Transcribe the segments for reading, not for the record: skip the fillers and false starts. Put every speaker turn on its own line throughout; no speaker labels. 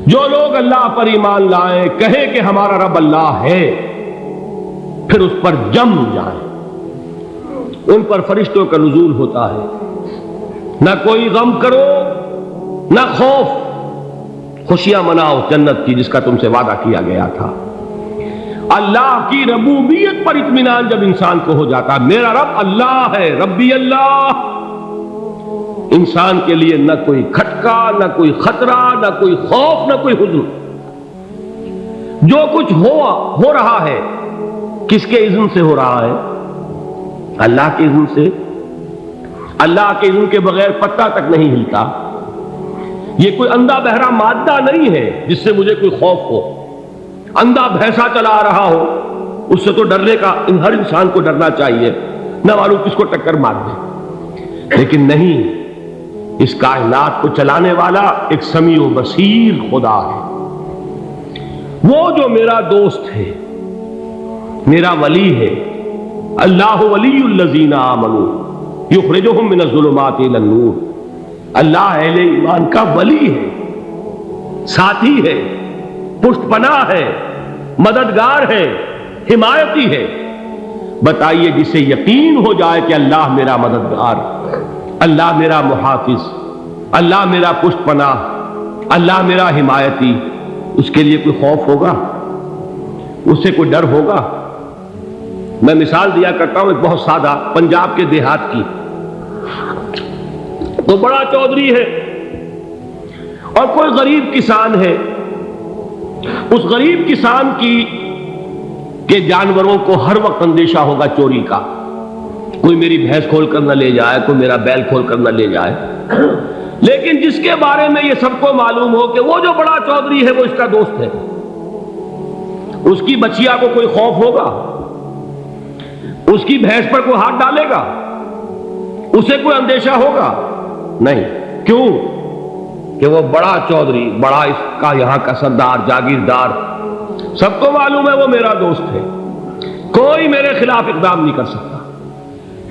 جو لوگ اللہ پر ایمان لائیں، کہیں کہ ہمارا رب اللہ ہے، پھر اس پر جم جائیں، ان پر فرشتوں کا نزول ہوتا ہے، نہ کوئی غم کرو نہ خوف، خوشیاں مناؤ جنت کی جس کا تم سے وعدہ کیا گیا تھا۔ اللہ کی ربوبیت پر اطمینان جب انسان کو ہو جاتا، میرا رب اللہ ہے، ربی اللہ، انسان کے لیے نہ کوئی کھٹکا، نہ کوئی خطرہ، نہ کوئی خوف، نہ کوئی حزن۔ جو کچھ ہو رہا ہے کس کے اذن سے ہو رہا ہے؟ اللہ کے اذن سے۔ اللہ کے اذن کے بغیر پتا تک نہیں ہلتا۔ یہ کوئی اندھا بہرا مادہ نہیں ہے جس سے مجھے کوئی خوف ہو۔ اندھا بھینسا چلا آ رہا ہو اس سے تو ڈرنے کا ہر انسان کو ڈرنا چاہیے، نہ معلوم کس کو ٹکر مار دے، لیکن نہیں، اس کائنات کو چلانے والا ایک سمیع و بصیر خدا ہے۔ وہ جو میرا دوست ہے، میرا ولی ہے، اللہ ولی الذین آمنوا یخرجہم من الظلمات الی النور، اللہ اہل ایمان کا ولی ہے، ساتھی ہے، پشت پناہ ہے، مددگار ہے، حمایتی ہے۔ بتائیے جسے یقین ہو جائے کہ اللہ میرا مددگار، اللہ میرا محافظ، اللہ میرا پشت پناہ، اللہ میرا حمایتی، اس کے لیے کوئی خوف ہوگا؟ اس سے کوئی ڈر ہوگا؟ میں مثال دیا کرتا ہوں ایک بہت سادہ، پنجاب کے دیہات کی۔ تو بڑا چودھری ہے اور کوئی غریب کسان ہے، اس غریب کسان کے جانوروں کو ہر وقت اندیشہ ہوگا چوری کا، کوئی میری بھینس کھول کر نہ لے جائے، کوئی میرا بیل کھول کر نہ لے جائے۔ لیکن جس کے بارے میں یہ سب کو معلوم ہو کہ وہ جو بڑا چودھری ہے وہ اس کا دوست ہے، اس کی بچیا کو کوئی خوف ہوگا؟ اس کی بھینس پر کوئی ہاتھ ڈالے گا؟ اسے کوئی اندیشہ ہوگا؟ نہیں۔ کیوں؟ کہ وہ بڑا چودھری، بڑا اس کا یہاں کا سردار، جاگیردار، سب کو معلوم ہے وہ میرا دوست ہے، کوئی میرے خلاف اقدام نہیں کر سکتا۔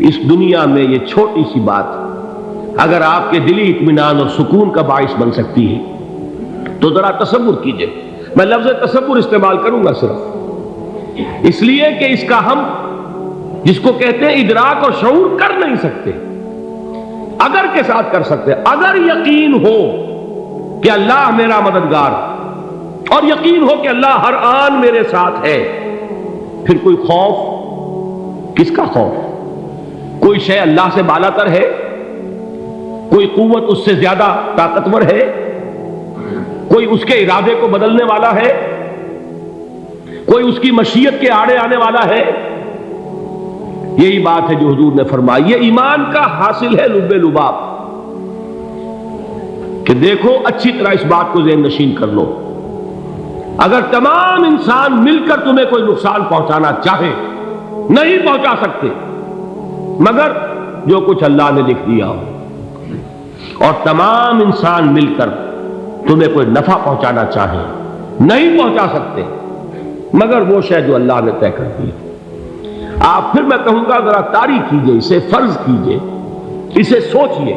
اس دنیا میں یہ چھوٹی سی بات اگر آپ کے دلی اطمینان اور سکون کا باعث بن سکتی ہے تو ذرا تصور کیجئے۔ میں لفظ تصور استعمال کروں گا صرف اس لیے کہ اس کا ہم جس کو کہتے ہیں ادراک اور شعور کر نہیں سکتے، اگر کے ساتھ کر سکتے۔ اگر یقین ہو کہ اللہ میرا مددگار اور یقین ہو کہ اللہ ہر آن میرے ساتھ ہے، پھر کوئی خوف؟ کس کا خوف؟ کوئی شے اللہ سے بالا تر ہے؟ کوئی قوت اس سے زیادہ طاقتور ہے؟ کوئی اس کے ارادے کو بدلنے والا ہے؟ کوئی اس کی مشیت کے آڑے آنے والا ہے؟ یہی بات ہے جو حضور نے فرمائی، یہ ایمان کا حاصل ہے لب لباب، کہ دیکھو اچھی طرح اس بات کو ذہن نشین کر لو، اگر تمام انسان مل کر تمہیں کوئی نقصان پہنچانا چاہے نہیں پہنچا سکتے، مگر جو کچھ اللہ نے لکھ دیا ہو، اور تمام انسان مل کر تمہیں کوئی نفع پہنچانا چاہے نہیں پہنچا سکتے، مگر وہ شے جو اللہ نے طے کر دی۔ آپ پھر میں کہوں گا ذرا طاری کیجئے، اسے فرض کیجئے، اسے سوچئے،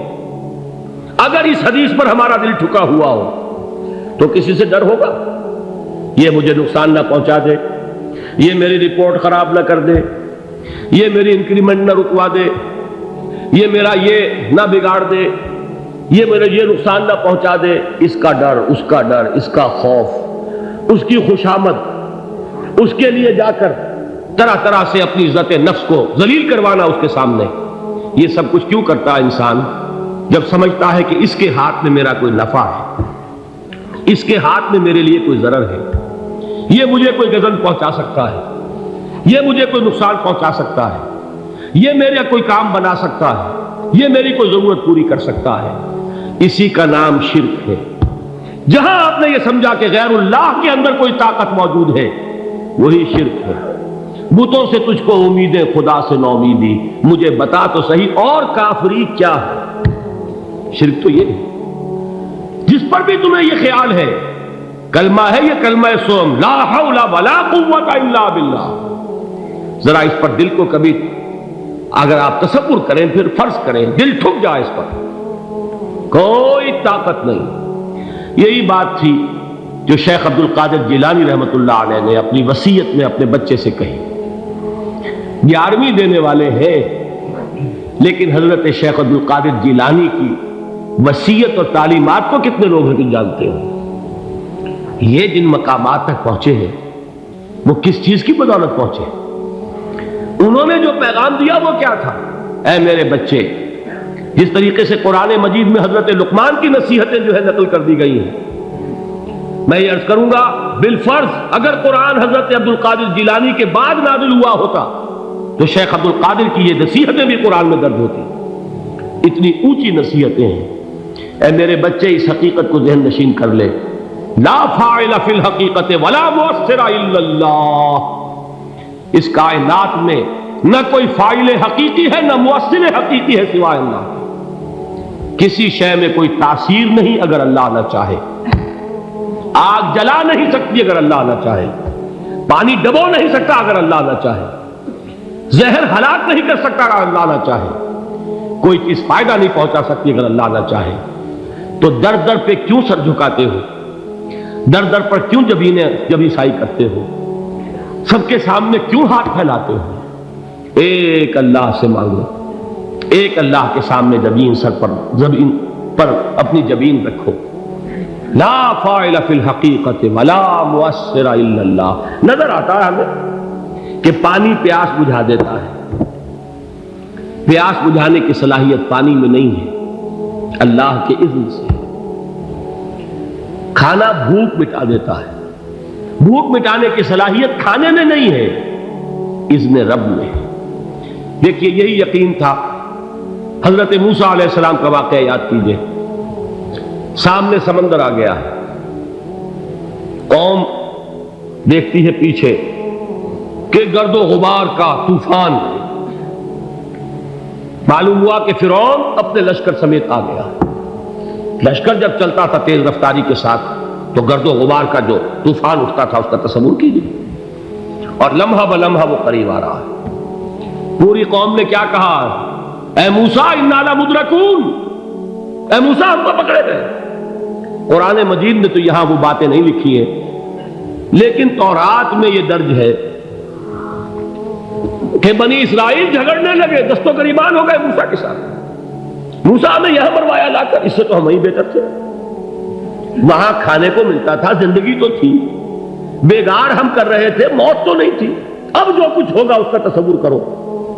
اگر اس حدیث پر ہمارا دل ٹھکا ہوا ہو تو کسی سے ڈر ہوگا؟ یہ مجھے نقصان نہ پہنچا دے، یہ میری رپورٹ خراب نہ کر دے، یہ میری انکریمنٹ نہ رکوا دے، یہ میرا یہ نہ بگاڑ دے، یہ میرے یہ نقصان نہ پہنچا دے، اس کا ڈر، اس کا ڈر، اس کا خوف، اس کی خوشامد، اس کے لیے جا کر طرح طرح سے اپنی عزت نفس کو ذلیل کروانا اس کے سامنے، یہ سب کچھ کیوں کرتا ہے انسان؟ جب سمجھتا ہے کہ اس کے ہاتھ میں میرا کوئی نفع ہے، اس کے ہاتھ میں میرے لیے کوئی ضرر ہے، یہ مجھے کوئی غضب پہنچا سکتا ہے، یہ مجھے کوئی نقصان پہنچا سکتا ہے، یہ میرا کوئی کام بنا سکتا ہے، یہ میری کوئی ضرورت پوری کر سکتا ہے، اسی کا نام شرک ہے۔ جہاں آپ نے یہ سمجھا کہ غیر اللہ کے اندر کوئی طاقت موجود ہے، وہی شرک ہے۔ بتوں سے تجھ کو امیدیں، خدا سے نو امیدی، مجھے بتا تو صحیح اور کافری کیا ہے؟ شرک تو یہ ہے۔ جس پر بھی تمہیں یہ خیال ہے، کلمہ ہے یہ کلمہ سوم، لا حول ولا قوت الا باللہ، ذرا اس پر دل کو کبھی اگر آپ تصور کریں، پھر فرض کریں، دل ٹھک جائے، اس پر کوئی طاقت نہیں۔ یہی بات تھی جو شیخ عبد القادر جیلانی رحمۃ اللہ علیہ نے اپنی وصیت میں اپنے بچے سے کہی. 11ویں دینے والے ہیں، لیکن حضرت شیخ عبد القادر جیلانی کی وصیت اور تعلیمات کو کتنے لوگ ہیں کہ جانتے ہو؟ یہ جن مقامات تک پہنچے ہیں وہ کس چیز کی بدولت پہنچے؟ انہوں نے جو پیغام دیا وہ کیا تھا؟ اے میرے بچے، جس طریقے سے قرآن مجید میں حضرت لقمان کی نصیحتیں جو ہے نقل کر دی گئی ہیں، میں یہ عرض کروں گا بالفرض اگر قرآن حضرت عبد القادر جیلانی کے بعد نازل ہوا ہوتا تو شیخ عبد القادر کی یہ نصیحتیں بھی قرآن میں درج ہوتی. اتنی اونچی نصیحتیں ہیں. اے میرے بچے، اس حقیقت کو ذہن نشین کر لے، لا فاعل فی الحقیقت ولا مؤثر الا اللہ. اس کائنات میں نہ کوئی فاعل حقیقی ہے نہ مؤثر حقیقی ہے سوائے اللہ. کسی شے میں کوئی تاثیر نہیں اگر اللہ نہ چاہے. آگ جلا نہیں سکتی اگر اللہ نہ چاہے. پانی ڈبو نہیں سکتا اگر اللہ نہ چاہے. زہر ہلاک نہیں کر سکتا اگر اللہ نہ چاہے. کوئی چیز فائدہ نہیں پہنچا سکتی اگر اللہ نہ چاہے. تو در در پہ کیوں سر جھکاتے ہو؟ در در پر کیوں جبیں سائی کرتے ہو؟ سب کے سامنے کیوں ہاتھ پھیلاتے ہو؟ ایک اللہ سے مانگو. ایک اللہ کے سامنے زمین پر اپنی جبین رکھو. لا فاعل فی الحقیقت ولا مؤثر الا اللہ. نظر آتا ہے ہمیں کہ پانی پیاس بجھا دیتا ہے. پیاس بجھانے کی صلاحیت پانی میں نہیں ہے، اللہ کے اذن سے. کھانا بھوک مٹا دیتا ہے. بھوک مٹانے کی صلاحیت کھانے میں نہیں ہے، اذن رب میں. دیکھیے یہی یقین تھا. حضرت موسیٰ علیہ السلام کا واقعہ یاد کیجئے. سامنے سمندر آ گیا ہے. قوم دیکھتی ہے پیچھے کہ گرد و غبار کا طوفان. معلوم ہوا کہ فرعون اپنے لشکر سمیت آ گیا. لشکر جب چلتا تھا تیز رفتاری کے ساتھ تو گرد و غبار کا جو طوفان اٹھتا تھا اس کا تصور کیجیے. اور لمحہ بلمحہ وہ قریب آ رہا ہے. پوری قوم نے کیا کہا؟ اے موسیٰ انا لمدرکون. اے موسیٰ ہم کو پکڑے گئے. قرآن مجید میں تو یہاں وہ باتیں نہیں لکھی ہیں، لیکن تورات میں یہ درج ہے کہ بنی اسرائیل جھگڑنے لگے، دست و گریبان ہو گئے موسیٰ کے ساتھ. موسیٰ نے یہاں مروایا لا کر، اس سے تو ہم ہی بہتر تھے. وہاں کھانے کو ملتا تھا، زندگی تو تھی، بیگار ہم کر رہے تھے، موت تو نہیں تھی. اب جو کچھ ہوگا اس کا تصور کرو،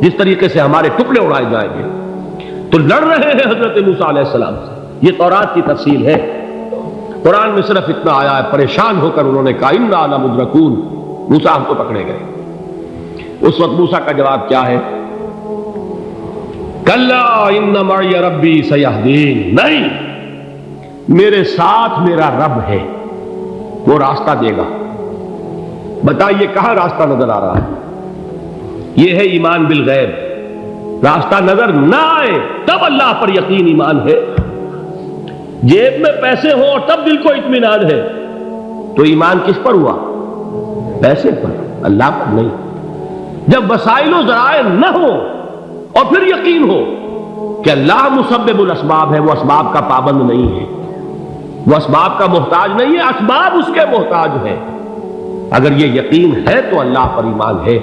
جس طریقے سے ہمارے ٹکڑے اڑائے جائیں گے. تو لڑ رہے ہیں حضرت موسیٰ علیہ السلام سے. یہ تورات کی تفصیل ہے. قرآن میں صرف اتنا آیا ہے، پریشان ہو کر انہوں نے کہا انا لمدرکون. موسیٰ ہم کو پکڑے گئے. اس وقت موسیٰ کا جواب کیا ہے؟ کلا ان معی ربی سیہدین. نہیں، میرے ساتھ میرا رب ہے، وہ راستہ دے گا. بتائیے کہاں راستہ نظر آ رہا ہے؟ یہ ہے ایمان بالغیب. راستہ نظر نہ آئے تب اللہ پر یقین ایمان ہے. جیب میں پیسے ہوں اور تب دل کو اطمینان ہے تو ایمان کس پر ہوا؟ پیسے پر، اللہ پر نہیں. جب وسائل و ذرائع نہ ہو اور پھر یقین ہو کہ اللہ مسبب الاسباب ہے، وہ اسباب کا پابند نہیں ہے، وہ اسباب کا محتاج نہیں ہے، اسباب اس کے محتاج ہے. اگر یہ یقین ہے تو اللہ پر ایمان ہے.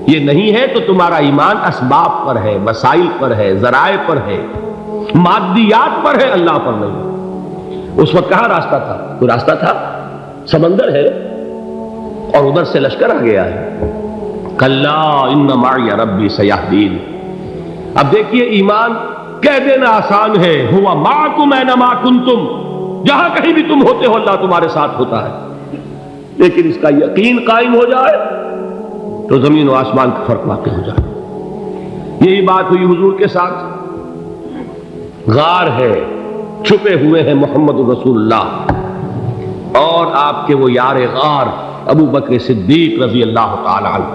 یہ نہیں ہے تو تمہارا ایمان اسباب پر ہے، وسائل پر ہے، ذرائع پر ہے، مادیات پر ہے، اللہ پر نہیں. اس وقت کہاں راستہ تھا؟ کوئی راستہ تھا؟ سمندر ہے اور ادھر سے لشکر آ گیا ہے. کلا ان معی ربی سیہدین. اب دیکھیے ایمان کہہ دینا آسان ہے، ہوا معکم اینما کنتم. جہاں کہیں بھی تم ہوتے ہو اللہ تمہارے ساتھ ہوتا ہے. لیکن اس کا یقین قائم ہو جائے تو زمین و آسمان کا فرق واقع ہو جائے. یہی بات ہوئی حضور کے ساتھ. غار ہے، چھپے ہوئے ہیں محمد رسول اللہ اور آپ کے وہ یار غار ابو بکر صدیق رضی اللہ تعالی عنہ.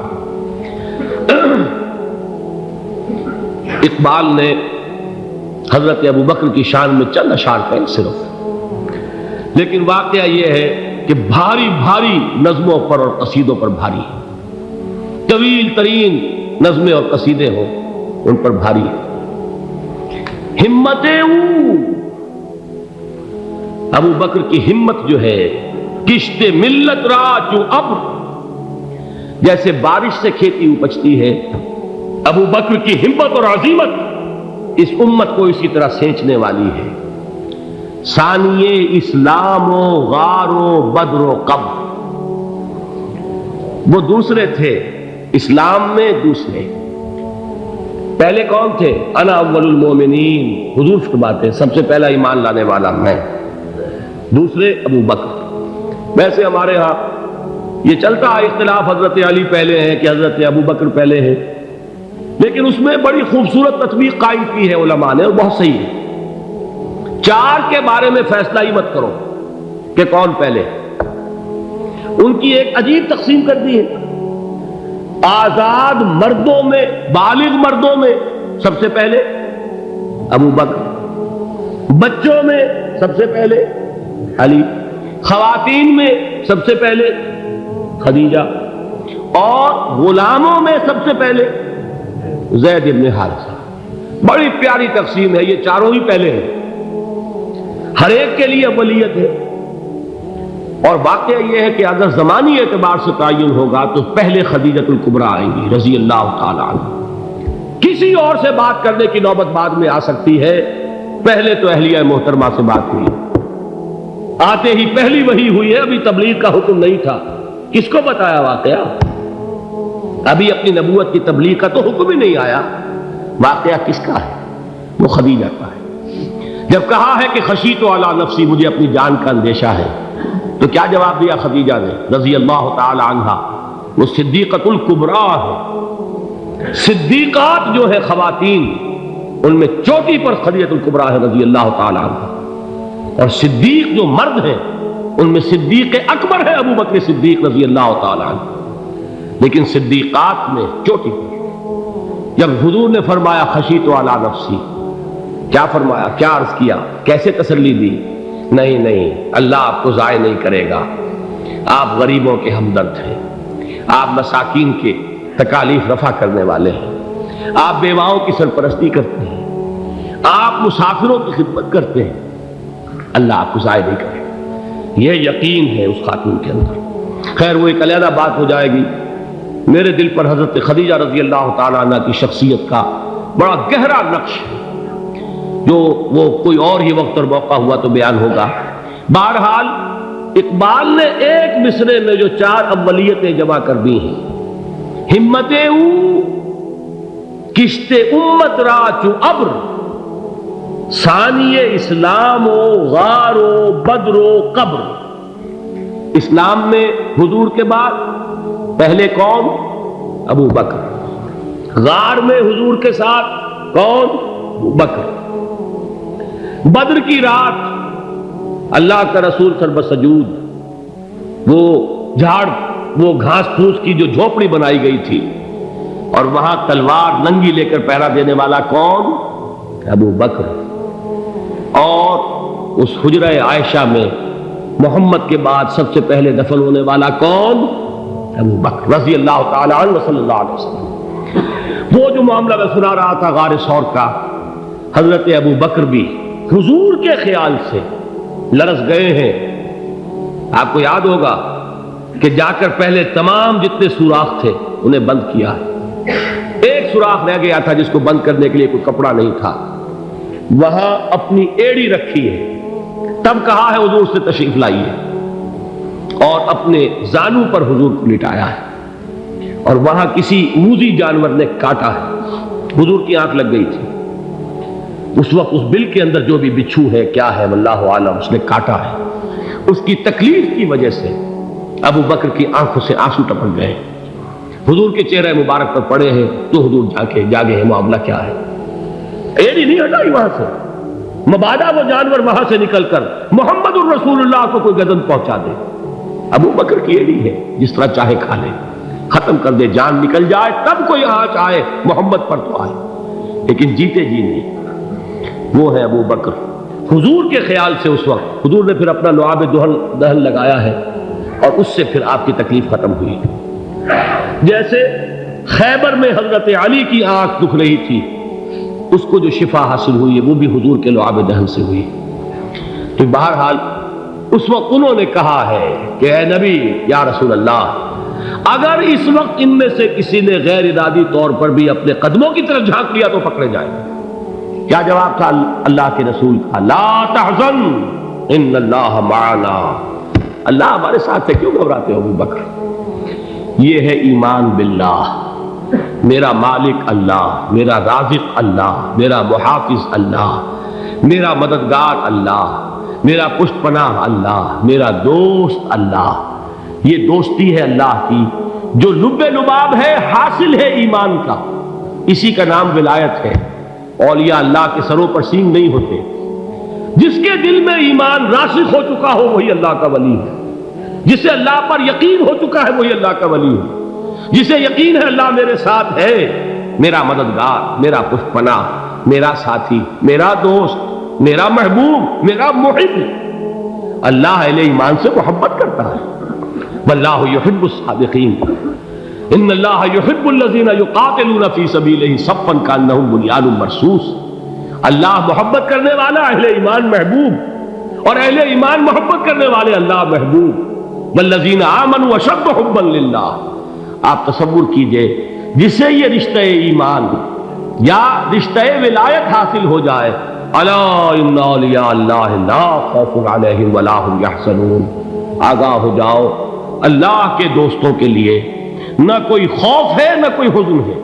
اقبال نے حضرت ابو بکر کی شان میں چند اشعار کہیں صرف، لیکن واقعہ یہ ہے کہ بھاری بھاری نظموں پر اور قصیدوں پر بھاری ہے. طویل ترین نظمیں اور قصیدے ہوں ان پر بھاری ہے. ہمتیں ابو بکر کی ہمت جو ہے کشت ملت را چو ابر، جیسے بارش سے کھیتی اپجتی ہے، ابو بکر کی ہمت اور عزیمت اس امت کو اسی طرح سینچنے والی ہے۔ ثانیے اسلام و غار و بدر و قبر، وہ دوسرے تھے اسلام میں، دوسرے پہلے کون تھے؟ انا اول المومنین، حضور فرماتے ہیں سب سے پہلا ایمان لانے والا میں، دوسرے ابو بکر۔ ویسے ہمارے ہاں یہ چلتا ہے اختلاف، حضرت علی پہلے ہیں کہ حضرت ابو بکر پہلے ہیں، لیکن اس میں بڑی خوبصورت تطبیق قائم کی ہے علماء نے، اور بہت صحیح ہے۔ چار کے بارے میں فیصلہ ہی مت کرو کہ کون پہلے، ان کی ایک عجیب تقسیم کر دی ہے۔ آزاد مردوں میں، بالغ مردوں میں سب سے پہلے ابو بکر، بچوں میں سب سے پہلے علی، خواتین میں سب سے پہلے خدیجہ، اور غلاموں میں سب سے پہلے زید بن حارثہ۔ بڑی پیاری تقسیم ہے، یہ چاروں ہی پہلے ہیں، ہر ایک کے لیے اولیت ہے۔ اور واقعہ یہ ہے کہ اگر زمانی اعتبار سے تعین ہوگا تو پہلے خدیجۃ الکبریٰ آئیں گی رضی اللہ تعالی عنہ، کسی اور سے بات کرنے کی نوبت بعد میں آ سکتی ہے، پہلے تو اہلیہ محترمہ سے بات ہوئی، آتے ہی پہلی وحی ہوئی ہے، ابھی تبلیغ کا حکم نہیں تھا، کس کو بتایا واقعہ؟ ابھی اپنی نبوت کی تبلیغ کا تو حکم ہی نہیں آیا، واقعہ کس کا ہے؟ وہ خدیجہ کا ہے۔ جب کہا ہے کہ خشیت علی نفسی، مجھے اپنی جان کا اندیشہ ہے، تو کیا جواب دیا خدیجہ نے رضی اللہ تعالی عنہا؟ وہ صدیقۃ الکبریٰ ہے، صدیقات جو ہے خواتین ان میں چوٹی پر خدیجۃ الکبریٰ ہے رضی اللہ تعالی عنہا، اور صدیق جو مرد ہیں ان میں صدیق اکبر ہے ابو بکر صدیق رضی اللہ تعالی عنہ، لیکن صدیقات میں چوٹی پر۔ جب حضور نے فرمایا خشیت علی نفسی، کیا فرمایا، کیا عرض کیا، کیسے تسلی دی؟ نہیں نہیں، اللہ آپ کو ضائع نہیں کرے گا، آپ غریبوں کے ہمدرد ہیں، آپ مساکین کے تکالیف رفع کرنے والے ہیں، آپ بیواؤں کی سرپرستی کرتے ہیں، آپ مسافروں کی خدمت کرتے ہیں، اللہ آپ کو ضائع نہیں کرے گا۔ یہ یقین ہے اس خاتون کے اندر۔ خیر وہ ایک علیحدہ بات ہو جائے گی۔ میرے دل پر حضرت خدیجہ رضی اللہ تعالیٰ عنہ کی شخصیت کا بڑا گہرا نقش ہے، جو وہ کوئی اور ہی وقت اور موقع ہوا تو بیان ہوگا۔ بہرحال اقبال نے ایک مصرے میں جو چار اولیتیں جمع کر دی ہیں، ہمت او کشت امت را چو ابر، ثانی اسلام و غار و بدر و قبر۔ اسلام میں حضور کے بعد پہلے کون؟ ابو بکر۔ غار میں حضور کے ساتھ کون؟ ابو بکر۔ بدر کی رات اللہ کا رسول سربسجود، وہ جھاڑ، وہ گھاس پھوس کی جو جھوپڑی بنائی گئی تھی، اور وہاں تلوار ننگی لے کر پہرا دینے والا کون؟ ابو بکر۔ اور اس حجرہ عائشہ میں محمد کے بعد سب سے پہلے دفن ہونے والا کون؟ ابو بکر رضی اللہ تعالی عنہ صلی اللہ علیہ وسلم۔ وہ جو معاملہ میں سنا رہا تھا غار ثور کا، حضرت ابو بکر بھی حضور کے خیال سے لرز گئے ہیں۔ آپ کو یاد ہوگا کہ جا کر پہلے تمام جتنے سوراخ تھے انہیں بند کیا ہے، ایک سوراخ رہ گیا تھا جس کو بند کرنے کے لیے کوئی کپڑا نہیں تھا، وہاں اپنی ایڑی رکھی ہے، تب کہا ہے حضور سے تشریف لائیے، اور اپنے زانو پر حضور کو لٹایا ہے، اور وہاں کسی موذی جانور نے کاٹا ہے، حضور کی آنکھ لگ گئی تھی، اس وقت اس بل کے اندر جو بھی بچھو ہے کیا ہے واللہ عالم، اس نے کاٹا ہے، اس کی تکلیف کی وجہ سے ابو بکر کی آنکھوں سے آنسو ٹپک گئے، حضور کے چہرے مبارک پر پڑے ہیں، تو حضور جاگے ہیں، معاملہ کیا ہے؟ ایڑی نہیں ہٹائی وہاں سے، مبادا وہ جانور وہاں سے نکل کر محمد الرسول اللہ کو کوئی گزن پہنچا دے، ابو بکر کی ایڑی ہے، جس طرح چاہے کھا لے، ختم کر دے، جان نکل جائے تب کوئی آنچ آئے محمد پر تو آئے، لیکن جیتے جی نہیں۔ وہ ہے ابو بکر حضور کے خیال سے۔ اس وقت حضور نے پھر اپنا لعاب دہن لگایا ہے، اور اس سے پھر آپ کی تکلیف ختم ہوئی۔ جیسے خیبر میں حضرت علی کی آنکھ دکھ رہی تھی، اس کو جو شفا حاصل ہوئی ہے وہ بھی حضور کے لعاب دہن سے ہوئی۔ تو بہرحال اس وقت انہوں نے کہا ہے کہ اے نبی یا رسول اللہ، اگر اس وقت ان میں سے کسی نے غیر ارادی طور پر بھی اپنے قدموں کی طرف جھانک لیا تو پکڑے جائیں گے۔ کیا جواب تھا اللہ کے رسول کا؟ لا تحزن ان اللہ معنا، اللہ ہمارے ساتھ ہے، کیوں گھبراتے ہو ابو بکر؟ یہ ہے ایمان باللہ، میرا مالک اللہ، میرا رازق اللہ، میرا محافظ اللہ، میرا مددگار اللہ، میرا پشت پناہ اللہ، میرا دوست اللہ۔ یہ دوستی ہے اللہ کی جو لب لباب ہے، حاصل ہے ایمان کا، اسی کا نام ولایت ہے۔ اولیاء اللہ کے سروں پر سینگ نہیں ہوتے، جس کے دل میں ایمان راسخ ہو چکا ہو وہی اللہ کا ولی ہے، جسے اللہ پر یقین ہو چکا ہے وہی اللہ کا ولی ہے، جسے یقین ہے اللہ میرے ساتھ ہے، میرا مددگار، میرا پشت پناہ، میرا ساتھی، میرا دوست، میرا محبوب، میرا محب۔ اللہ اہل ایمان سے محبت کرتا ہے۔ واللہ یحب الصادقین، ان اللہ یحب الذین یقاتلون فی سبیلہ صفا کانہم بنیان مرصوص۔ اللہ محبت کرنے والا، اہل ایمان محبوب، اور اہل ایمان محبت کرنے والے اللہ محبوب۔ والذین آمنوا اشد حبا للہ۔ آپ تصور کیجئے جسے یہ رشتہ ایمان یا رشتہ ولایت حاصل ہو جائے، الا ان اولیاء اللہ لا خوف علیہم ولا هم یحزنون، آگاہ ہو جاؤ، اللہ کے دوستوں کے لیے نہ کوئی خوف ہے نہ کوئی حزن ہے۔